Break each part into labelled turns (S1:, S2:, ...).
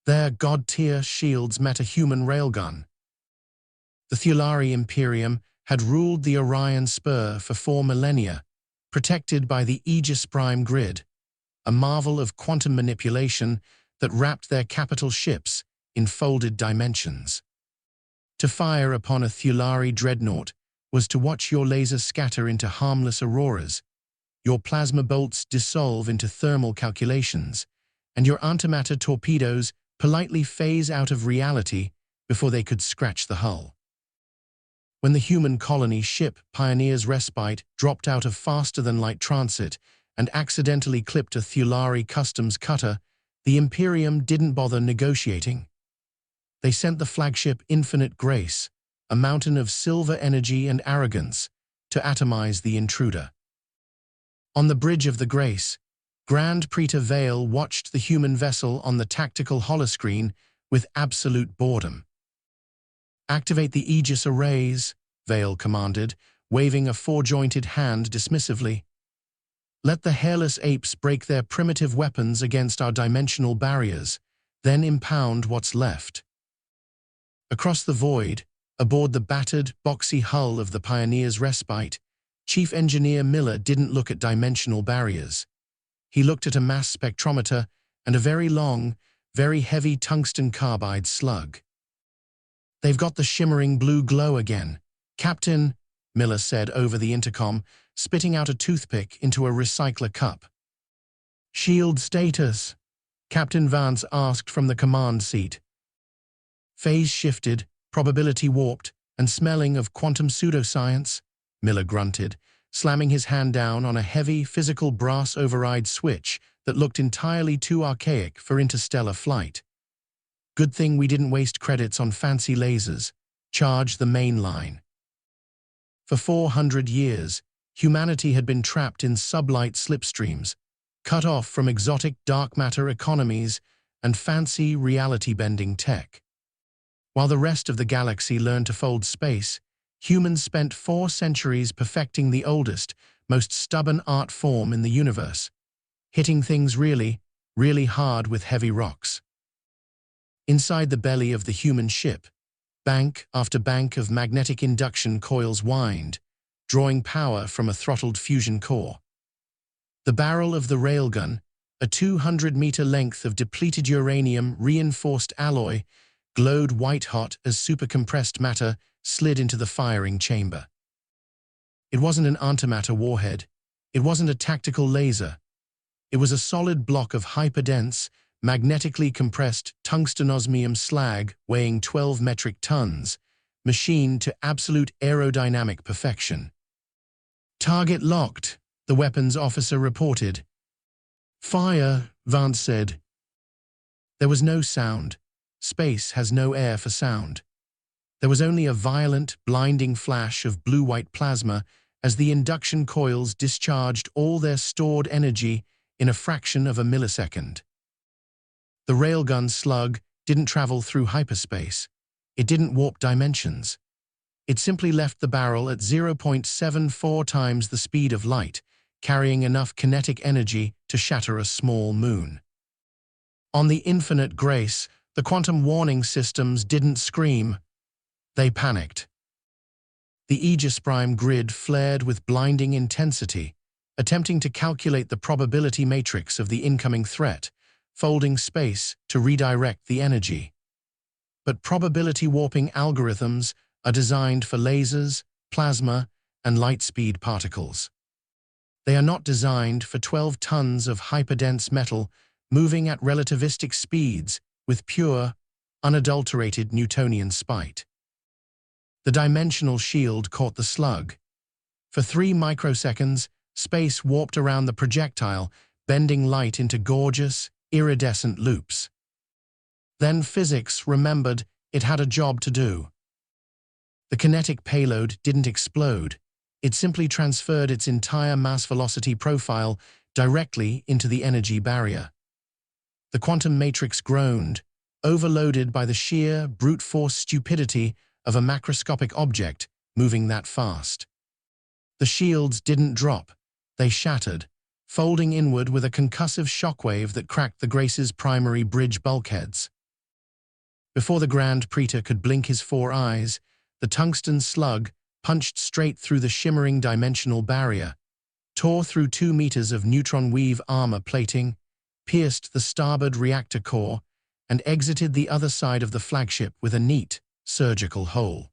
S1: Their god-tier shields met a human railgun. The Thulari Imperium had ruled the Orion Spur for 4 millennia, protected by the Aegis Prime Grid, a marvel of quantum manipulation that wrapped their capital ships in folded dimensions. To fire upon a Thulari dreadnought was to watch your lasers scatter into harmless auroras, your plasma bolts dissolve into thermal calculations, and your antimatter torpedoes politely phase out of reality before they could scratch the hull. When the human colony ship Pioneer's Respite dropped out of faster-than-light transit and accidentally clipped a Thulari customs cutter, the Imperium didn't bother negotiating. They sent the flagship Infinite Grace, a mountain of silver energy and arrogance, to atomize the intruder. On the bridge of the Grace, Grand Preta Vale watched the human vessel on the tactical holoscreen with absolute boredom. "Activate the Aegis arrays," Vale commanded, waving a four-jointed hand dismissively. "Let the hairless apes break their primitive weapons against our dimensional barriers, then impound what's left." Across the void, aboard the battered, boxy hull of the Pioneer's Respite, Chief Engineer Miller didn't look at dimensional barriers. He looked at a mass spectrometer and a very long, very heavy tungsten carbide slug. "They've got the shimmering blue glow again, Captain," Miller said over the intercom, spitting out a toothpick into a recycler cup. "Shield status?" Captain Vance asked from the command seat. "Phase shifted, probability warped, and smelling of quantum pseudoscience," Miller grunted, slamming his hand down on a heavy, physical brass override switch that looked entirely too archaic for interstellar flight. "Good thing we didn't waste credits on fancy lasers. Charge the main line." For 400 years, humanity had been trapped in sublight slipstreams, cut off from exotic dark matter economies and fancy reality-bending tech. While the rest of the galaxy learned to fold space, humans spent 4 centuries perfecting the oldest, most stubborn art form in the universe, hitting things really, really hard with heavy rocks. Inside the belly of the human ship, bank after bank of magnetic induction coils whined, drawing power from a throttled fusion core. The barrel of the railgun, a 200-meter length of depleted uranium-reinforced alloy, glowed white-hot as supercompressed matter slid into the firing chamber. It wasn't an antimatter warhead. It wasn't a tactical laser. It was a solid block of hyperdense, magnetically compressed tungstenosmium slag weighing 12 metric tons, machined to absolute aerodynamic perfection. "Target locked," the weapons officer reported. "Fire," Vance said. There was no sound. Space has no air for sound. There was only a violent, blinding flash of blue-white plasma as the induction coils discharged all their stored energy in a fraction of a millisecond. The railgun slug didn't travel through hyperspace. It didn't warp dimensions. It simply left the barrel at 0.74 times the speed of light, carrying enough kinetic energy to shatter a small moon. On the Infinite Grace, the quantum warning systems didn't scream. They panicked. The Aegis Prime Grid flared with blinding intensity, attempting to calculate the probability matrix of the incoming threat, folding space to redirect the energy. But probability warping algorithms are designed for lasers, plasma, and light-speed particles. They are not designed for 12 tons of hyperdense metal moving at relativistic speeds with pure, unadulterated Newtonian spite. The dimensional shield caught the slug. For 3 microseconds, space warped around the projectile, bending light into gorgeous, iridescent loops. Then physics remembered it had a job to do. The kinetic payload didn't explode. It simply transferred its entire mass-velocity profile directly into the energy barrier. The quantum matrix groaned, overloaded by the sheer, brute-force stupidity of a macroscopic object moving that fast. The shields didn't drop. They shattered, folding inward with a concussive shockwave that cracked the Grace's primary bridge bulkheads. Before the Grand Praetor could blink his 4 eyes, the tungsten slug punched straight through the shimmering dimensional barrier, tore through 2 meters of neutron weave armor plating, pierced the starboard reactor core, and exited the other side of the flagship with a neat, surgical hole.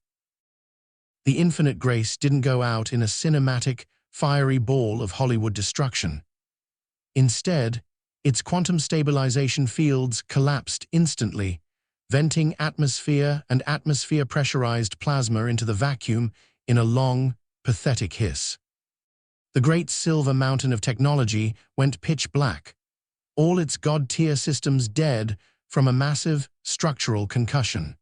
S1: The Infinite Grace didn't go out in a cinematic, fiery ball of Hollywood destruction. Instead, its quantum stabilization fields collapsed instantly, venting atmosphere and atmosphere-pressurized plasma into the vacuum in a long, pathetic hiss. The great silver mountain of technology went pitch black, all its god-tier systems dead from a massive structural concussion.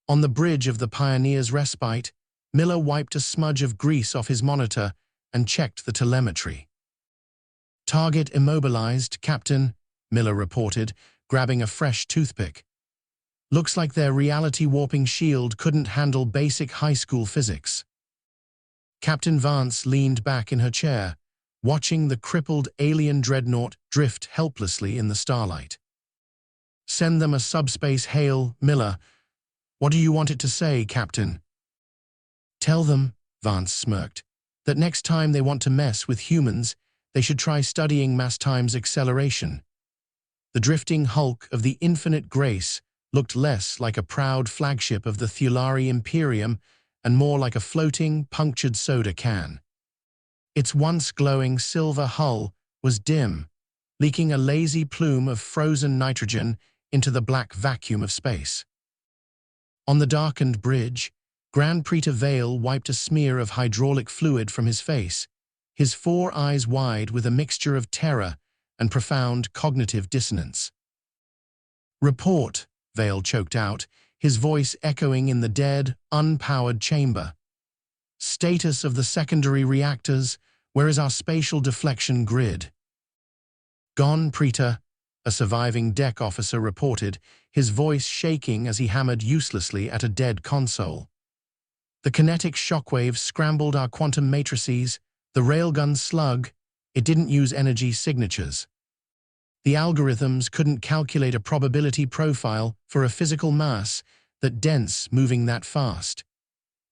S1: On the bridge of the Pioneer's respite, Miller wiped a smudge of grease off his monitor and checked the telemetry. "Target immobilized, Captain," Miller reported, grabbing a fresh toothpick. "Looks like their reality-warping shield couldn't handle basic high school physics." Captain Vance leaned back in her chair, watching the crippled alien dreadnought drift helplessly in the starlight. "Send them a subspace hail, Miller. What do you want it to say, Captain?" "Tell them," Vance smirked, "that next time they want to mess with humans, they should try studying mass times acceleration." The drifting hulk of the Infinite Grace looked less like a proud flagship of the Thulari Imperium and more like a floating, punctured soda can. Its once glowing silver hull was dim, leaking a lazy plume of frozen nitrogen into the black vacuum of space. On the darkened bridge, Grand Praetor Vale wiped a smear of hydraulic fluid from his face, his 4 eyes wide with a mixture of terror and profound cognitive dissonance. "Report," Vale choked out, his voice echoing in the dead, unpowered chamber. "Status of the secondary reactors, where is our spatial deflection grid?" "Gone, Praetor," a surviving deck officer reported, his voice shaking as he hammered uselessly at a dead console. "The kinetic shockwaves scrambled our quantum matrices, the railgun slug, it didn't use energy signatures. The algorithms couldn't calculate a probability profile for a physical mass that dense moving that fast.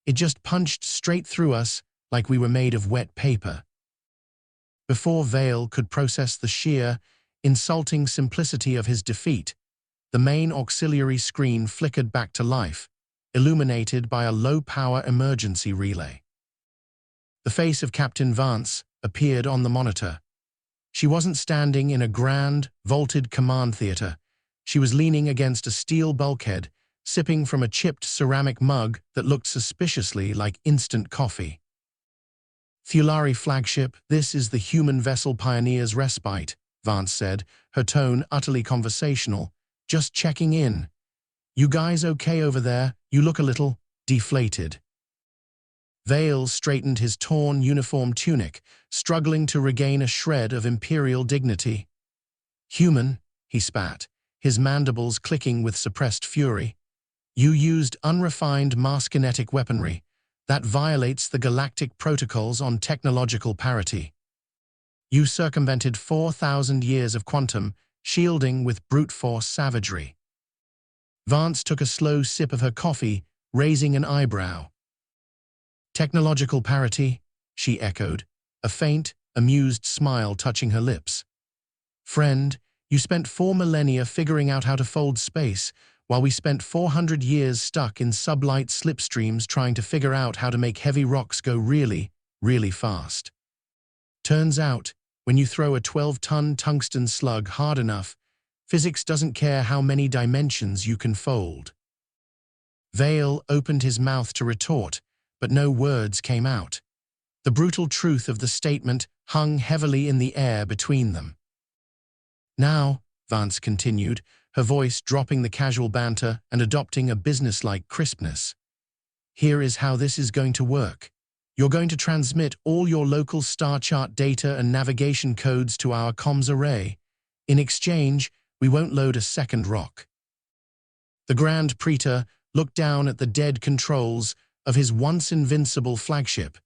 S1: It just punched straight through us like we were made of wet paper." Before Vale could process the sheer, insulting simplicity of his defeat, the main auxiliary screen flickered back to life, illuminated by a low-power emergency relay. The face of Captain Vance appeared on the monitor. She wasn't standing in a grand, vaulted command theater. She was leaning against a steel bulkhead, sipping from a chipped ceramic mug that looked suspiciously like instant coffee. "Thulari flagship, this is the human vessel Pioneer's respite," Vance said, her tone utterly conversational. "Just checking in. You guys okay over there? You look a little deflated." Vale straightened his torn uniform tunic, struggling to regain a shred of Imperial dignity. "Human," he spat, his mandibles clicking with suppressed fury. "You used unrefined mass kinetic weaponry. That violates the galactic protocols on technological parity. You circumvented 4,000 years of quantum, shielding with brute force savagery." Vance took a slow sip of her coffee, raising an eyebrow. "Technological parity?" she echoed, a faint, amused smile touching her lips. "Friend, you spent 4 millennia figuring out how to fold space, while we spent 400 years stuck in sublight slipstreams trying to figure out how to make heavy rocks go really, really fast. Turns out, when you throw a 12-ton tungsten slug hard enough, physics doesn't care how many dimensions you can fold." Vale opened his mouth to retort, but no words came out. The brutal truth of the statement hung heavily in the air between them. "Now," Vance continued, her voice dropping the casual banter and adopting a businesslike crispness, "here is how this is going to work. You're going to transmit all your local star chart data and navigation codes to our comms array. In exchange, we won't load a second rock." The Grand Praetor looked down at the dead controls of his once invincible flagship,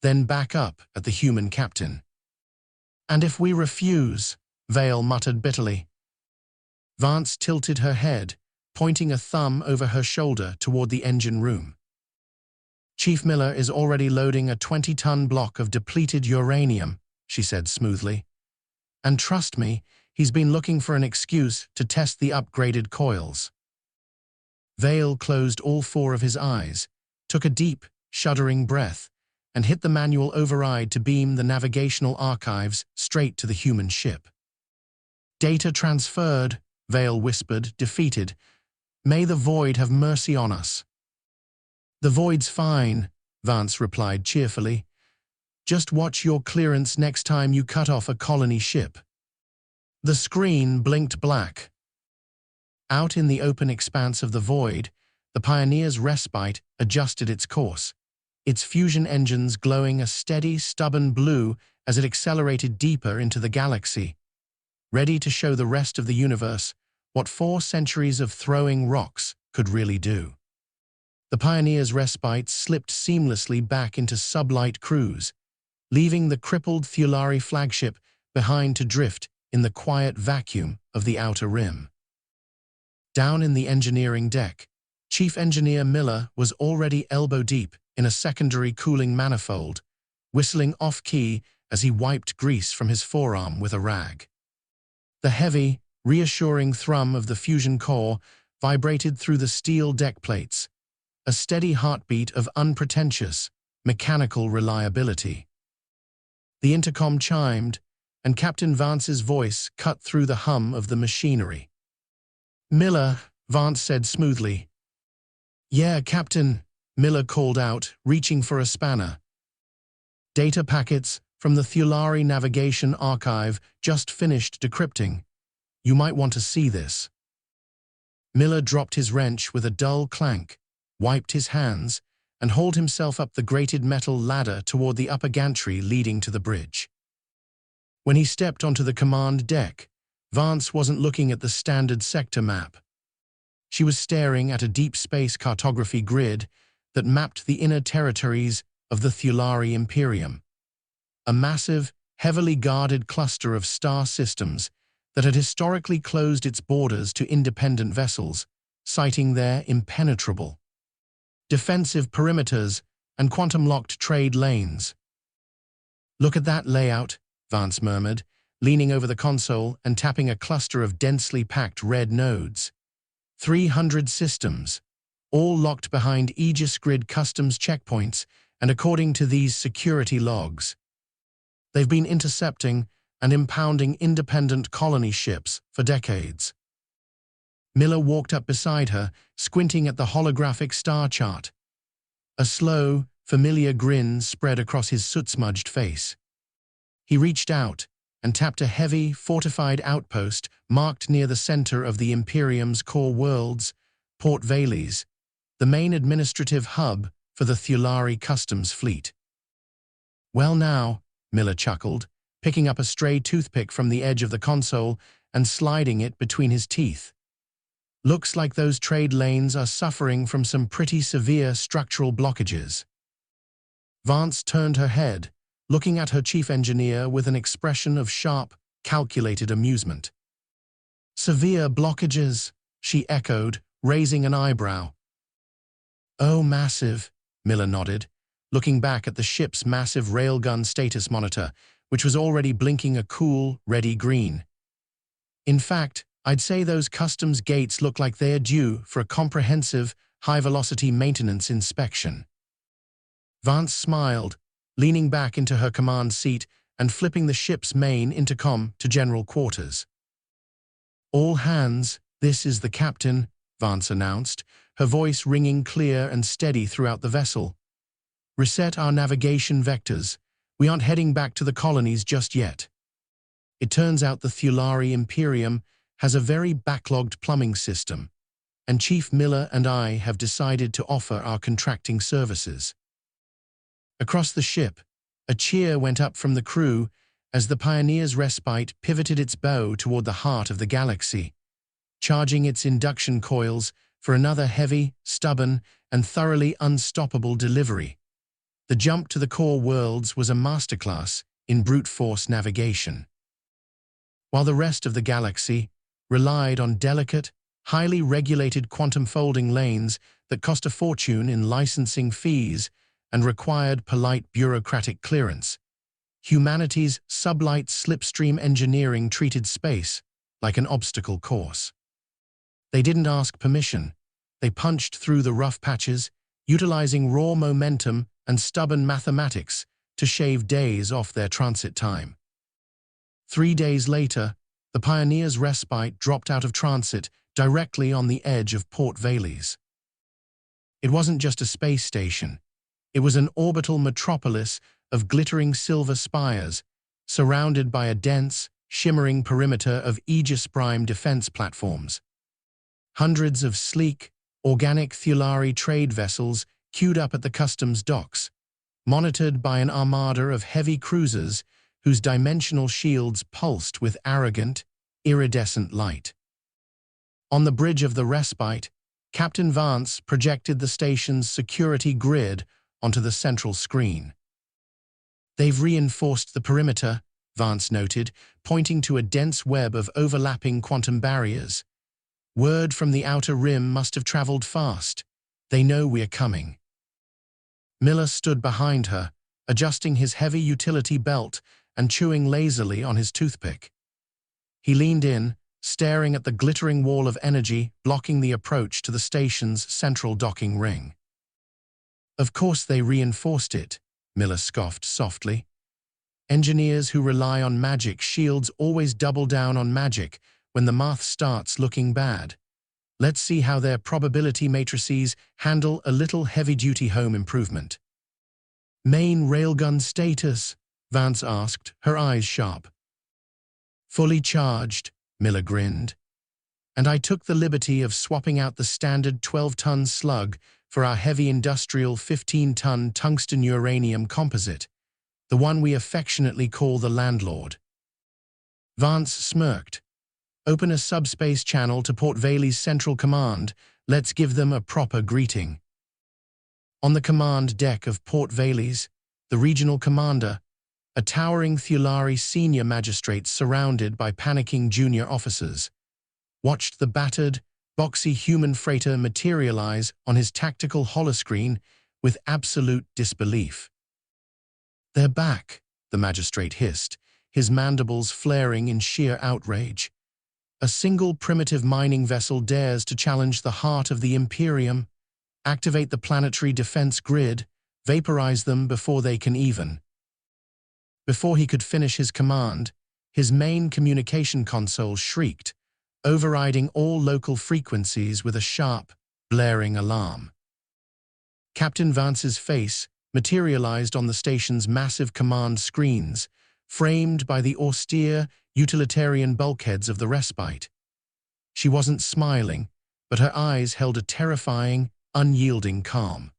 S1: then back up at the human captain. "And if we refuse?" Vale muttered bitterly. Vance tilted her head, pointing a thumb over her shoulder toward the engine room. "Chief Miller is already loading a 20-ton block of depleted uranium," she said smoothly. "And trust me, he's been looking for an excuse to test the upgraded coils." Vale closed all four of his eyes, took a deep, shuddering breath, and hit the manual override to beam the navigational archives straight to the human ship. "Data transferred," Vale whispered, defeated. "May the Void have mercy on us." "The Void's fine," Vance replied cheerfully. "Just watch your clearance next time you cut off a colony ship." The screen blinked black. Out in the open expanse of the Void, the Pioneer's respite adjusted its course, its fusion engines glowing a steady, stubborn blue as it accelerated deeper into the galaxy, ready to show the rest of the universe what 4 centuries of throwing rocks could really do. The Pioneer's respite slipped seamlessly back into sublight cruise, leaving the crippled Thulari flagship behind to drift in the quiet vacuum of the outer rim. Down in the engineering deck, Chief Engineer Miller was already elbow-deep in a secondary cooling manifold, whistling off-key as he wiped grease from his forearm with a rag. The heavy, reassuring thrum of the fusion core vibrated through the steel deck plates, a steady heartbeat of unpretentious, mechanical reliability. The intercom chimed, and Captain Vance's voice cut through the hum of the machinery. "Miller," Vance said smoothly. "Yeah, Captain," Miller called out, reaching for a spanner. "Data packets from the Thulari Navigation Archive just finished decrypting. You might want to see this." Miller dropped his wrench with a dull clank, wiped his hands, and hauled himself up the grated metal ladder toward the upper gantry leading to the bridge. When he stepped onto the command deck, Vance wasn't looking at the standard sector map. She was staring at a deep space cartography grid that mapped the inner territories of the Thulari Imperium, a massive, heavily guarded cluster of star systems that had historically closed its borders to independent vessels, citing their impenetrable defensive perimeters and quantum-locked trade lanes. "Look at that layout," Vance murmured, leaning over the console and tapping a cluster of densely packed red nodes. 300 systems, all locked behind Aegis Grid customs checkpoints, and according to these security logs, they've been intercepting and impounding independent colony ships for decades. Miller walked up beside her, squinting at the holographic star chart. A slow, familiar grin spread across his soot-smudged face. He reached out and tapped a heavy, fortified outpost marked near the center of the Imperium's core worlds, Port Vales, the main administrative hub for the Thulari customs fleet. "Well now," Miller chuckled, picking up a stray toothpick from the edge of the console and sliding it between his teeth. "Looks like those trade lanes are suffering from some pretty severe structural blockages." Vance turned her head, looking at her chief engineer with an expression of sharp, calculated amusement. "Severe blockages," she echoed, raising an eyebrow. "Oh, massive," Miller nodded, looking back at the ship's massive railgun status monitor, which was already blinking a cool, ready green. "In fact, I'd say those customs gates look like they're due for a comprehensive, high-velocity maintenance inspection." Vance smiled, leaning back into her command seat and flipping the ship's main intercom to general quarters. "All hands, this is the captain," Vance announced, her voice ringing clear and steady throughout the vessel. "Reset our navigation vectors. We aren't heading back to the colonies just yet." It turns out the Thulari Imperium has a very backlogged plumbing system, and Chief Miller and I have decided to offer our contracting services. Across the ship, a cheer went up from the crew as the Pioneer's respite pivoted its bow toward the heart of the galaxy, charging its induction coils for another heavy, stubborn, and thoroughly unstoppable delivery. The jump to the core worlds was a masterclass in brute force navigation. While the rest of the galaxy relied on delicate, highly regulated quantum folding lanes that cost a fortune in licensing fees and required polite bureaucratic clearance. Humanity's sublight slipstream engineering treated space like an obstacle course. They didn't ask permission. They punched through the rough patches, utilizing raw momentum and stubborn mathematics to shave days off their transit time. 3 days later, the Pioneer's respite dropped out of transit directly on the edge of Port Vales. It wasn't just a space station. It was an orbital metropolis of glittering silver spires, surrounded by a dense, shimmering perimeter of Aegis Prime defense platforms. Hundreds of sleek, organic Thulari trade vessels queued up at the customs docks, monitored by an armada of heavy cruisers whose dimensional shields pulsed with arrogant, iridescent light. On the bridge of the respite, Captain Vance projected the station's security grid onto the central screen. "They've reinforced the perimeter," Vance noted, pointing to a dense web of overlapping quantum barriers. "Word from the outer rim must have traveled fast. They know we're coming." Miller stood behind her, adjusting his heavy utility belt and chewing lazily on his toothpick. He leaned in, staring at the glittering wall of energy blocking the approach to the station's central docking ring. "Of course they reinforced it," Miller scoffed softly. "Engineers who rely on magic shields always double down on magic when the math starts looking bad. Let's see how their probability matrices handle a little heavy-duty home improvement." "Main railgun status?" Vance asked, her eyes sharp. "Fully charged," Miller grinned. "And I took the liberty of swapping out the standard 12-ton slug for our heavy industrial 15-ton tungsten uranium composite, the one we affectionately call the Landlord." Vance smirked. "Open a subspace channel to Port Vales Central Command. Let's give them a proper greeting." On the command deck of Port Vales, the regional commander, a towering Thulari senior magistrate surrounded by panicking junior officers, watched the battered, boxy human freighter materialize on his tactical holoscreen with absolute disbelief. "They're back," the magistrate hissed, his mandibles flaring in sheer outrage. "A single primitive mining vessel dares to challenge the heart of the Imperium, activate the planetary defense grid, vaporize them before they can even." Before he could finish his command, his main communication console shrieked, overriding all local frequencies with a sharp, blaring alarm. Captain Vance's face materialized on the station's massive command screens, framed by the austere, utilitarian bulkheads of the respite. She wasn't smiling, but her eyes held a terrifying, unyielding calm.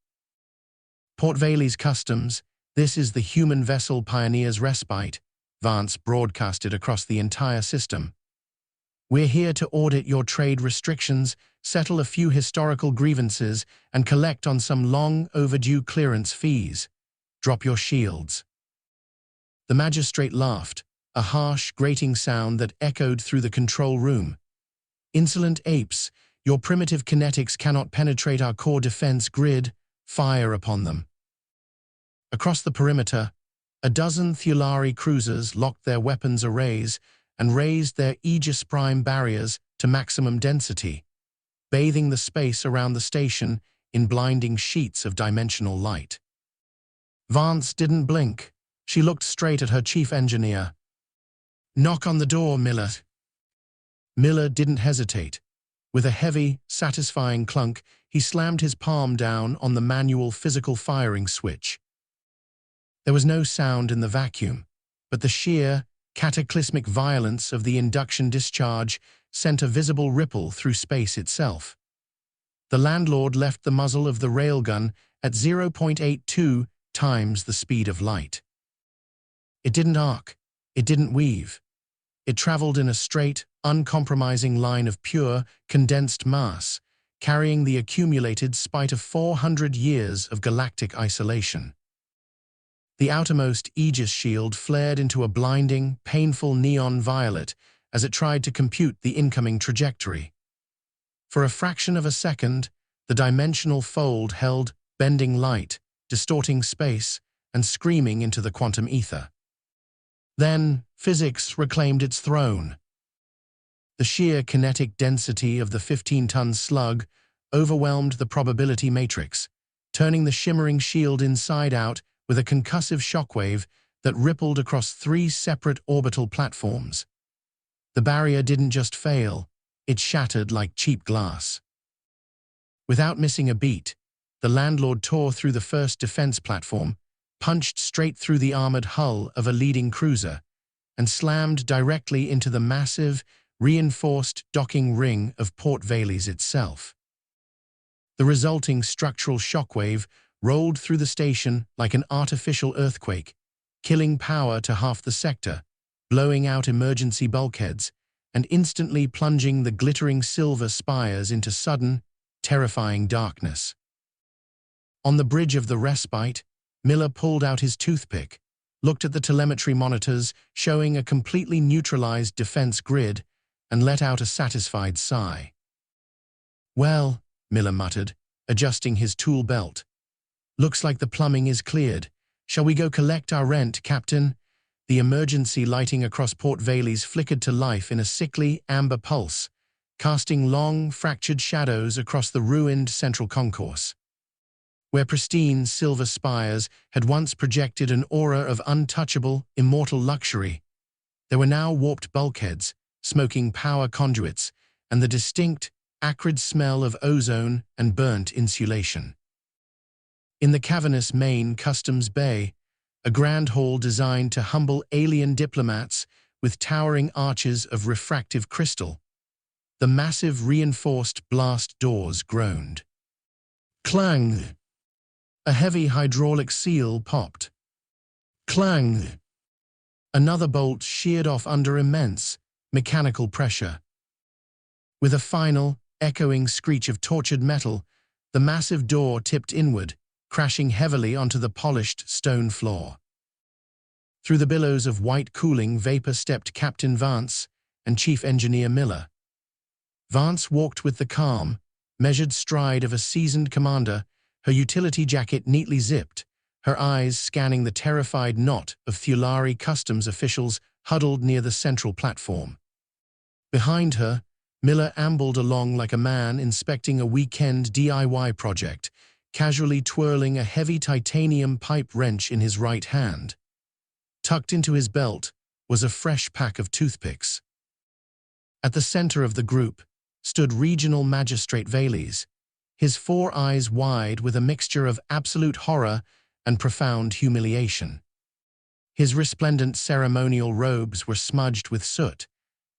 S1: "Port Vales Customs, this is the human vessel Pioneer's respite," Vance broadcasted across the entire system. "We're here to audit your trade restrictions, settle a few historical grievances, and collect on some long-overdue clearance fees. Drop your shields." The magistrate laughed, a harsh, grating sound that echoed through the control room. "Insolent apes, your primitive kinetics cannot penetrate our core defense grid. Fire upon them." Across the perimeter, a dozen Thulari cruisers locked their weapons arrays and raised their Aegis Prime barriers to maximum density, bathing the space around the station in blinding sheets of dimensional light. Vance didn't blink. She looked straight at her chief engineer. "Knock on the door, Miller." Miller didn't hesitate. With a heavy, satisfying clunk, he slammed his palm down on the manual physical firing switch. There was no sound in the vacuum, but the sheer, cataclysmic violence of the induction discharge sent a visible ripple through space itself. The Landlord left the muzzle of the railgun at 0.82 times the speed of light. It didn't arc. It didn't weave. It traveled in a straight, uncompromising line of pure, condensed mass, carrying the accumulated spite of 400 years of galactic isolation. The outermost Aegis shield flared into a blinding, painful neon violet as it tried to compute the incoming trajectory. For a fraction of a second, the dimensional fold held, bending light, distorting space, and screaming into the quantum ether. Then, physics reclaimed its throne. The sheer kinetic density of the 15-ton slug overwhelmed the probability matrix, turning the shimmering shield inside out with a concussive shockwave that rippled across 3 separate orbital platforms. The barrier didn't just fail, it shattered like cheap glass. Without missing a beat, the landlord tore through the first defense platform, punched straight through the armored hull of a leading cruiser, and slammed directly into the massive, reinforced docking ring of Port Vales itself. The resulting structural shockwave rolled through the station like an artificial earthquake, killing power to half the sector, blowing out emergency bulkheads, and instantly plunging the glittering silver spires into sudden, terrifying darkness. On the bridge of the respite, Miller pulled out his toothpick, looked at the telemetry monitors showing a completely neutralized defense grid, and let out a satisfied sigh. "Well," Miller muttered, adjusting his tool belt. "Looks like the plumbing is cleared. Shall we go collect our rent, Captain?" The emergency lighting across Port Vales flickered to life in a sickly, amber pulse, casting long, fractured shadows across the ruined central concourse. Where pristine silver spires had once projected an aura of untouchable, immortal luxury, there were now warped bulkheads, smoking power conduits, and the distinct, acrid smell of ozone and burnt insulation. In the cavernous main customs bay, a grand hall designed to humble alien diplomats with towering arches of refractive crystal, the massive reinforced blast doors groaned. Clang! A heavy hydraulic seal popped. Clang! Another bolt sheared off under immense, mechanical pressure. With a final, echoing screech of tortured metal, the massive door tipped inward, crashing heavily onto the polished stone floor. Through the billows of white cooling vapor stepped Captain Vance and Chief Engineer Miller. Vance walked with the calm, measured stride of a seasoned commander, her utility jacket neatly zipped, her eyes scanning the terrified knot of Thulari customs officials huddled near the central platform. Behind her, Miller ambled along like a man inspecting a weekend DIY project, casually twirling a heavy titanium pipe wrench in his right hand. Tucked into his belt was a fresh pack of toothpicks. At the center of the group stood Regional Magistrate Vales, his 4 eyes wide with a mixture of absolute horror and profound humiliation. His resplendent ceremonial robes were smudged with soot,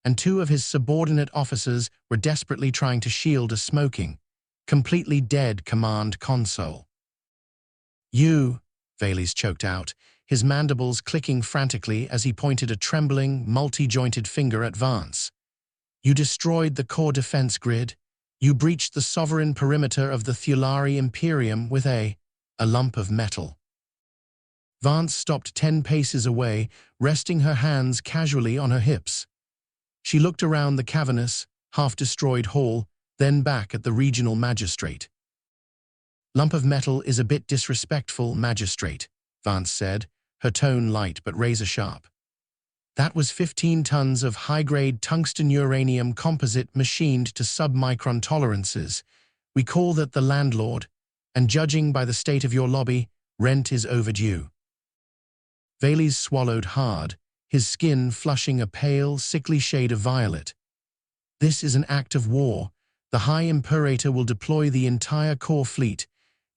S1: and 2 of his subordinate officers were desperately trying to shield a smoking, completely dead command console. "You," Vales choked out, his mandibles clicking frantically as he pointed a trembling, multi-jointed finger at Vance. "You destroyed the core defense grid. You breached the sovereign perimeter of the Thulari Imperium with a lump of metal." Vance stopped 10 paces away, resting her hands casually on her hips. She looked around the cavernous, half-destroyed hall, then back at the regional magistrate. "Lump of metal is a bit disrespectful, magistrate," Vance said, her tone light but razor-sharp. "That was 15 tons of high-grade tungsten uranium composite machined to sub-micron tolerances. We call that the landlord, and judging by the state of your lobby, rent is overdue." Vales swallowed hard, his skin flushing a pale, sickly shade of violet. "This is an act of war. The High Imperator will deploy the entire core fleet.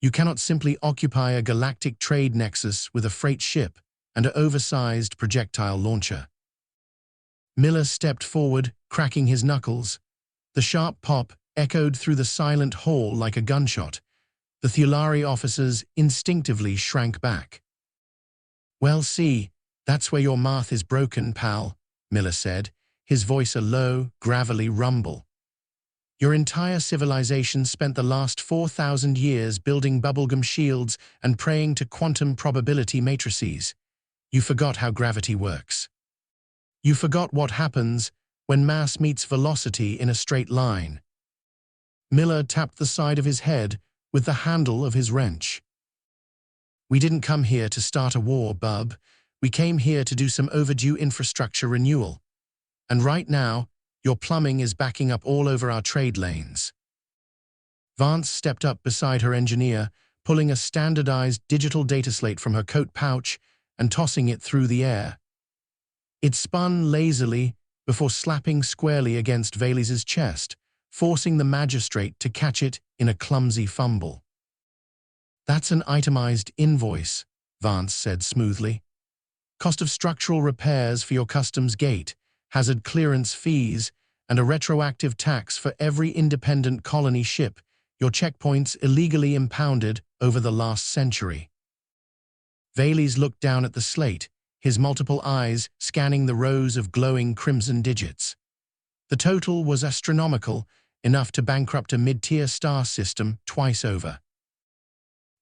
S1: You cannot simply occupy a galactic trade nexus with a freight ship and an oversized projectile launcher." Miller stepped forward, cracking his knuckles. The sharp pop echoed through the silent hall like a gunshot. The Thulari officers instinctively shrank back. "Well, see, that's where your math is broken, pal," Miller said, his voice a low, gravelly rumble. "Your entire civilization spent the last 4,000 years building bubblegum shields and praying to quantum probability matrices. You forgot how gravity works. You forgot what happens when mass meets velocity in a straight line. Miller tapped the side of his head with the handle of his wrench. "We didn't come here to start a war, bub. We came here to do some overdue infrastructure renewal. And right now, your plumbing is backing up all over our trade lanes." Vance stepped up beside her engineer, pulling a standardized digital data slate from her coat pouch and tossing it through the air. It spun lazily before slapping squarely against Valey's chest, forcing the magistrate to catch it in a clumsy fumble. "That's an itemized invoice," Vance said smoothly. "Cost of structural repairs for your customs gate, hazard clearance fees, and a retroactive tax for every independent colony ship your checkpoints illegally impounded over the last century." Valey's looked down at the slate, his multiple eyes scanning the rows of glowing crimson digits. The total was astronomical, enough to bankrupt a mid-tier star system twice over.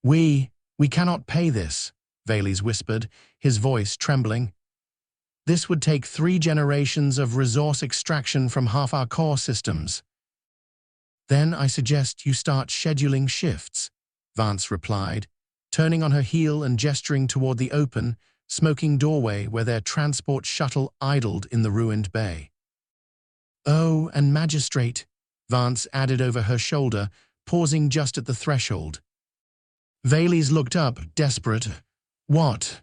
S1: We cannot pay this," Valey's whispered, his voice trembling. "This would take 3 generations of resource extraction from half our core systems." "Then I suggest you start scheduling shifts," Vance replied, turning on her heel and gesturing toward the open, smoking doorway where their transport shuttle idled in the ruined bay. "Oh, and magistrate," Vance added over her shoulder, pausing just at the threshold. Valey's looked up, desperate. "What?"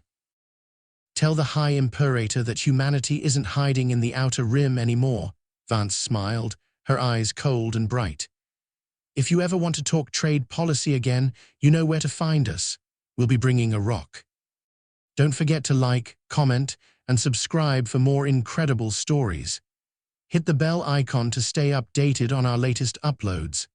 S1: "Tell the High Imperator that humanity isn't hiding in the Outer Rim anymore," Vance smiled, her eyes cold and bright. "If you ever want to talk trade policy again, you know where to find us. We'll be bringing a rock. Don't forget to like, comment, and subscribe for more incredible stories. Hit the bell icon to stay updated on our latest uploads.